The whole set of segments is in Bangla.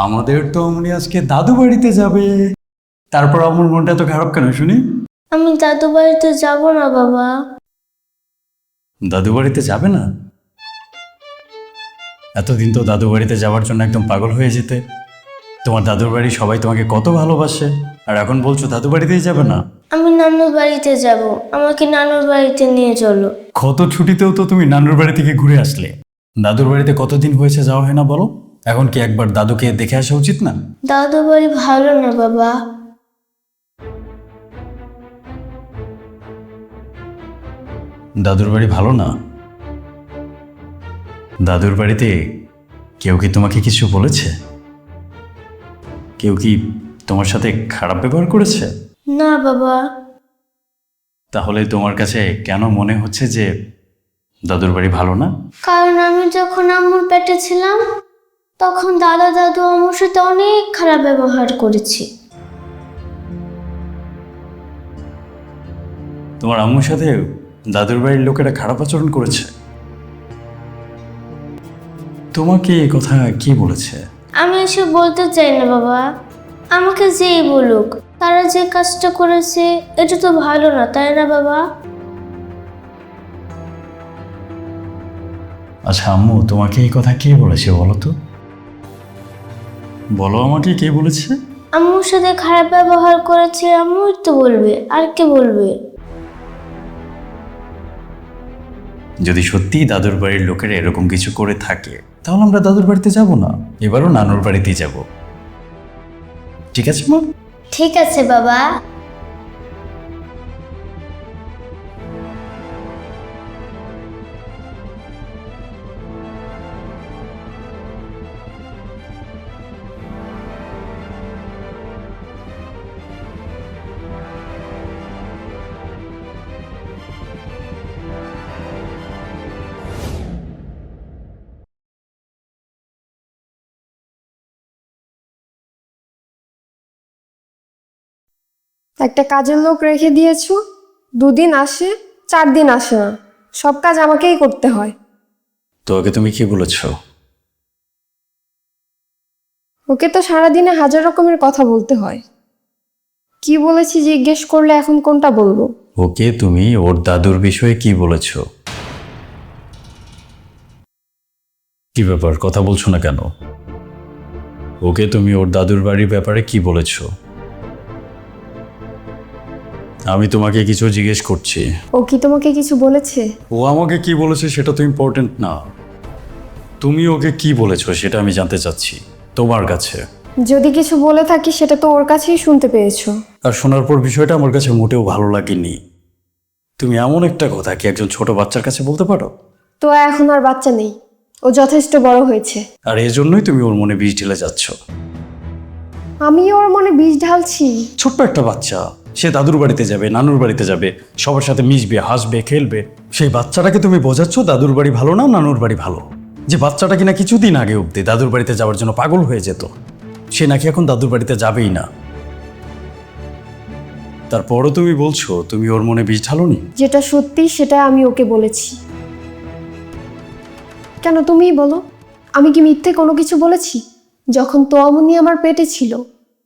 আমাদের তো অমনি আজকে দাদু বাড়িতে যাবে। তারপর আমার মনটা এত খারাপ কেন শুনি? আমি দাদু বাড়িতে যাব না বাবা। দাদু বাড়িতে যাবে না? এতদিন তো দাদু বাড়িতে যাওয়ার জন্য একদম পাগল হয়ে যেতে। তোমার দাদুর বাড়ি সবাই তোমাকে কত ভালোবাসে, আর এখন বলছো দাদু বাড়িতেই যাবে না? আমি নানুর বাড়িতে যাব, আমাকে নানুর বাড়িতে নিয়ে চলো। কত ছুটিতেও তো তুমি নানুর বাড়ি থেকে ঘুরে আসলে। দাদুর বাড়িতে কতদিন হয়েছে যাওয়া হয় না বলো? এখন কি একবার দাদুকে দেখে আসা উচিত না? দাদু বাড়ি ভালো না বাবা। দাদুর বাড়ি ভালো না? দাদুর বাড়িতে কেউ কি তোমাকে কিছু বলেছে? কেউ কি তোমার সাথে খারাপ ব্যবহার করেছে? না বাবা। তাহলে তোমার কাছে কেন মনে হচ্ছে যে দাদুর বাড়ি ভালো না? কারণ আমি যখন আম্মুর পেটে ছিলাম তখন দাদা দাদু আমার সাথে অনেক খারাপ ব্যবহার করেছে। তোমার আম্মুর সাথে দাদুর বাড়ির লোকেরা খারাপ আচরণ করেছে? তোমাকে এই কথা কি বলেছে? আমি এসব বলতে চাই না বাবা। আমাকে যেই বলুক, তারা যে কাজটা করেছে এটা তো ভালো না, তাই না বাবা? আচ্ছা আম্মু, তোমাকে এই কথা কে বলেছে বলো তো? বলো আমাকে, কে বলেছে? আম্মুর সাথে খারাপ ব্যবহার করেছে আম্মুই তো বলবে, আর কে বলবে? যদি সত্যিই দাদুর বাড়ির লোকেরা এরকম কিছু করে থাকে তাহলে আমরা দাদুর বাড়িতে যাব না, এবারও নানুর বাড়িতেই যাব। ঠিক আছে মা? ঠিক আছে বাবা। একটা কাজের লোক রেখে দিয়েছো, 2 দিন আসে, 4 দিন আসে না, সব কাজ আমাকেই করতে হয়। তো ওকে তুমি কি বলেছো? ওকে তো সারাদিনে 1000 রকমের কথা বলতে হয়। কি বলেছি জিজ্ঞেস করলে এখন কোনটা বলবো? ওকে তুমি ওর দাদুর বিষয়ে কি বলেছো? কি ব্যাপার, কথা বলছো না কেন? ওকে তুমি ওর দাদুর বাড়ির ব্যাপারে কি বলেছো? আমি তোমাকে কিছু জিজ্ঞেস করছি। ও কি তোমাকে কিছু বলেছে? ও আমাকে কি বলেছে সেটা তো ইম্পর্টেন্ট না, তুমি ওকে কি বলেছো সেটা আমি জানতে চাচ্ছি তোমার কাছে। যদি কিছু বলে থাকি সেটা তো ওর কাছেই শুনতে পেয়েছো। আর শোনার পর বিষয়টা আমার কাছে মোটেও ভালো লাগেনি। তুমি এমন একটা কথা কি একজন ছোট বাচ্চার কাছে বলতে পারো? তো এখন আর বাচ্চা নেই, ও যথেষ্ট বড় হয়েছে। আর এজন্যই তুমি ওর মনে বিষ ঢেলে যাচ্ছ। আমি ওর মনে বিষ ঢালছি? ছোট্ট একটা বাচ্চা, সে দাদুর বাড়িতে যাবে, নানুর বাড়িতে যাবে, সবার সাথে মিশবে, হাসবে, খেলবে। সেই বাচ্চাটাকে তুমি বোঝাচ্ছ দাদুর বাড়ি ভালো না নানুর বাড়ি ভালো? যে বাচ্চাটা কিনা কিছুদিন আগে অব্দি দাদুর বাড়িতে যাওয়ার জন্য পাগল হয়ে যেত, সে নাকি এখন দাদুর বাড়িতে যাবেই না। তারপরও তুমি বলছো তুমি ওর মনে বিষ ঢালোনি। যেটা সত্যি সেটা আমি ওকে বলেছি। কেন তুমিই বলো, আমি কি মিথ্যে কোনো কিছু বলেছি? যখন তোয়ামুনি আমার পেটে ছিল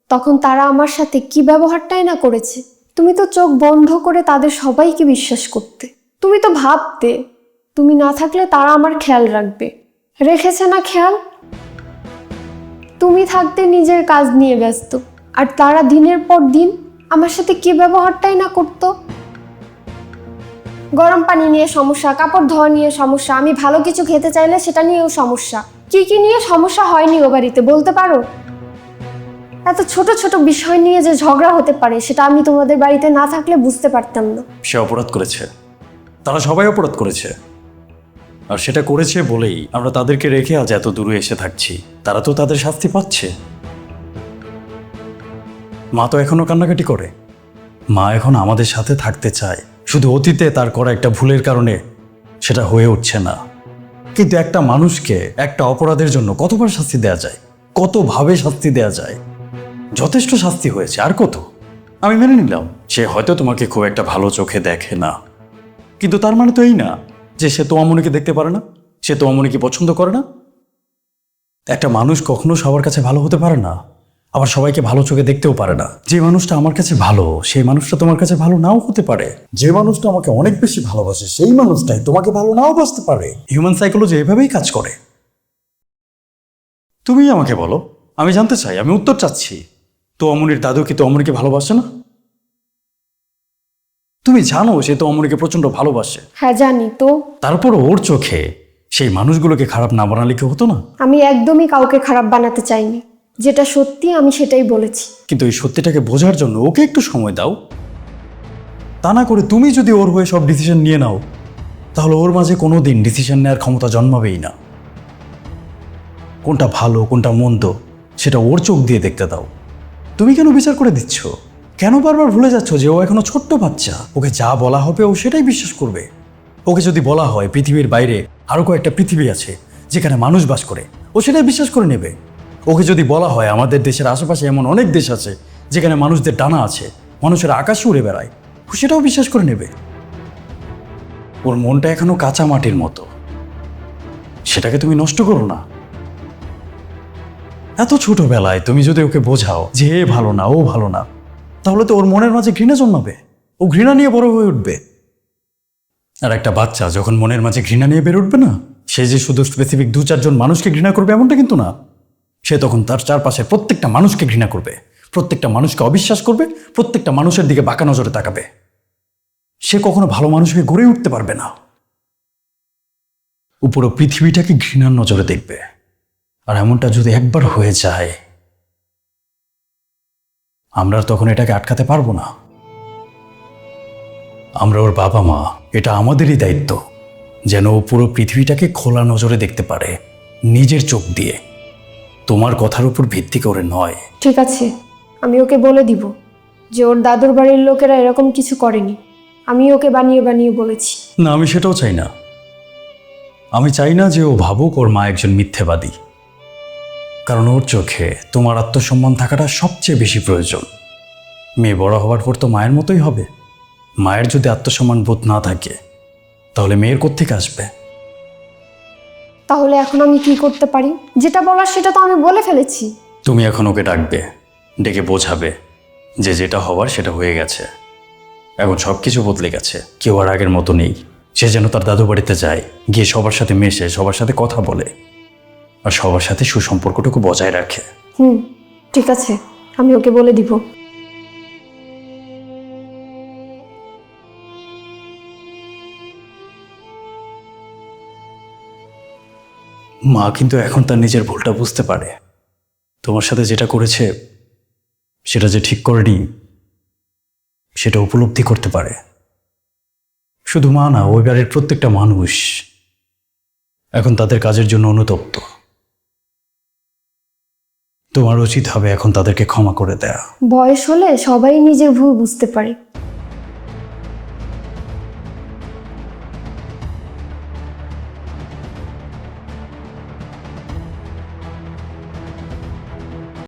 তখন তারা আমার সাথে কি ব্যবহারটাই না করেছে। তুমি তো চোখ বন্ধ করে তাদের সবাইকে বিশ্বাস করতে। তুমি তো ভাবতে তুমি না থাকলে তারা আমার খেয়াল রাখবে। রেখেছে না খেয়াল? তুমি থাকতে নিজের কাজ নিয়ে ব্যস্ত, আর তারা দিনের পর দিন আমার সাথে কি ব্যবহারটাই না করতো। গরম পানি নিয়ে সমস্যা, কাপড় ধোয়া নিয়ে সমস্যা, আমি ভালো কিছু খেতে চাইলে সেটা নিয়েও সমস্যা। কি কি নিয়ে সমস্যা হয়নি ও বাড়িতে বলতে পারো? এত ছোট ছোট বিষয় নিয়ে যে ঝগড়া হতে পারে সেটা আমি তোমাদের বাড়িতে না থাকলে বুঝতে পারতাম না। সে অপরাধ করেছে, তারা সবাই অপরাধ করেছে, আর সেটা করেছে বলেই আমরা তাদেরকে রেখে আজ এত দূরে এসে থাকছি। তারা তো তাদের শাস্তি পাচ্ছে। মা তো এখনো কান্নাকাটি করে। মা এখন আমাদের সাথে থাকতে চায়, শুধু অতীতে তার করা একটা ভুলের কারণে সেটা হয়ে উঠছে না। কিন্তু একটা মানুষকে একটা অপরাধের জন্য কতবার শাস্তি দেয়া যায়, কতভাবে শাস্তি দেয়া যায়। যথেষ্ট শাস্তি হয়েছে, আর কত? আমি মেনে নিলাম সে হয়তো তোমাকে খুব একটা ভালো চোখে দেখে না, কিন্তু তার মানে তো এই না যে সে তোমামনিকে দেখতে পারে না, সে তোমামনিকে পছন্দ করে না। একটা মানুষ কখনো সবার কাছে ভালো হতে পারে না, আবার সবাইকে ভালো চোখে দেখতেও পারে না। যে মানুষটা আমার কাছে ভালো সেই মানুষটা তোমার কাছে ভালো নাও হতে পারে। যে মানুষটা আমাকে অনেক বেশি ভালোবাসে সেই মানুষটাই তোমাকে ভালো নাও বাসতে পারে। হিউম্যান সাইকোলজি এভাবেই কাজ করে। তুমি আমাকে বলো, আমি জানতে চাই, আমি উত্তর চাচ্ছি। তো অমনির দাদু কি তো অমনিকে ভালোবাসে না? তুমি জানো সে তো অমনিকে প্রচন্ড ভালোবাসে। হ্যাঁ জানি তো। তারপর ওর চোখে সেই মানুষগুলোকে খারাপ না বানালে কি হতো না? আমি একদমই কাউকে খারাপ বানাতে চাইনি, যেটা সত্যি আমি সেটাই বলেছি। কিন্তু এই সত্যিটাকে বোঝার জন্য ওকে একটু সময় দাও। তা না করে তুমি যদি ওর হয়ে সব ডিসিশন নিয়ে নাও, তাহলে ওর মাঝে কোনো দিন ডিসিশন নেওয়ার ক্ষমতা জন্মাবেই না। কোনটা ভালো কোনটা মন্দ সেটা ওর চোখ দিয়ে দেখতে দাও। তুমি কেন বিচার করে দিচ্ছ? কেন বারবার ভুলে যাচ্ছ যে ও এখনো ছোট্ট বাচ্চা? ওকে যা বলা হবে ও সেটাই বিশ্বাস করবে। ওকে যদি বলা হয় পৃথিবীর বাইরে আরও কয়েকটা পৃথিবী আছে যেখানে মানুষ বাস করে, ও সেটাই বিশ্বাস করে নেবে। ওকে যদি বলা হয় আমাদের দেশের আশেপাশে এমন অনেক দেশ আছে যেখানে মানুষদের ডানা আছে, মানুষের আকাশে উড়ে বেড়ায়, ও সেটাও বিশ্বাস করে নেবে। ওর মনটা এখনো কাঁচা মাটির মতো, সেটাকে তুমি নষ্ট করো না। এত ছোটবেলায় তুমি যদি ওকে বোঝাও যে এ ভালো না ও ভালো না, তাহলে তো ওর মনের মাঝে ঘৃণা জন্মাবে। ও ঘৃণা নিয়ে বড় হয়ে উঠবে। আর একটা বাচ্চা যখন মনের মাঝে ঘৃণা নিয়ে বের উঠবে না, সে যে শুধু স্পেসিফিক 2-4 জন মানুষকে ঘৃণা করবে এমনটা কিন্তু না। সে তখন তার চারপাশের প্রত্যেকটা মানুষকে ঘৃণা করবে, প্রত্যেকটা মানুষকে অবিশ্বাস করবে, প্রত্যেকটা মানুষের দিকে বাঁকা নজরে তাকাবে। সে কখনো ভালো মানুষ হয়ে গড়ে উঠতে পারবে না। পুরো পৃথিবীটাকে ঘৃণার নজরে দেখবে। আর এমনটা যদি একবার হয়ে যায়, আমরা তখন এটাকে আটকাতে পারবো না। আমরা ওর বাবা মা, এটা আমাদেরই দায়িত্ব যেন ও পুরো পৃথিবীটাকে খোলা নজরে দেখতে পারে, নিজের চোখ দিয়ে, তোমার কথার উপর ভিত্তি করে নয়। ঠিক আছে, আমি ওকে বলে দিব যে ওর দাদুর বাড়ির লোকেরা এরকম কিছু করেনি। আমি ওকে বানিয়ে বানিয়ে বলেছি। না, আমি সেটাও চাই না। আমি চাই না যে ও ভাবুক ওর মা একজন মিথ্যেবাদী। কারণ ওর চোখে তোমার আত্মসম্মান থাকাটা সবচেয়ে বেশি প্রয়োজন। মেয়ে বড় হওয়ার পর তো মায়ের মতোই হবে। মায়ের যদি আত্মসম্মান বোধ না থাকে, তাহলে মেয়ের কোত্থেকে আসবে? তাহলে এখন আমি কি করতে পারি? যেটা বলার সেটা তো আমি বলে ফেলেছি। তুমি এখন ওকে ডাকবে, ডেকে বোঝাবে যে যেটা হওয়ার সেটা হয়ে গেছে। এখন সব কিছু বদলে গেছে, কেউ আর আগের মতো নেই। সে যেন তার দাদু বাড়িতে যায়, গিয়ে সবার সাথে মেশে, সবার সাথে কথা বলে, আর সবার সাথে সুসম্পর্কটুকু বজায় রাখে। ঠিক আছে, আমি ওকে বলে দিব। মা কিন্তু এখন তার নিজের ভুলটা বুঝতে পারে। তোমার সাথে যেটা করেছে সেটা যে ঠিক করেনি সেটা উপলব্ধি করতে পারে। শুধু মা না, ওই বাড়ির প্রত্যেকটা মানুষ এখন তাদের কাজের জন্য অনুতপ্ত। তোমার উচিত হবে এখন তাদেরকে ক্ষমা করে দেয়া। বয়স হলে সবাই নিজের ভুল বুঝতে পারে।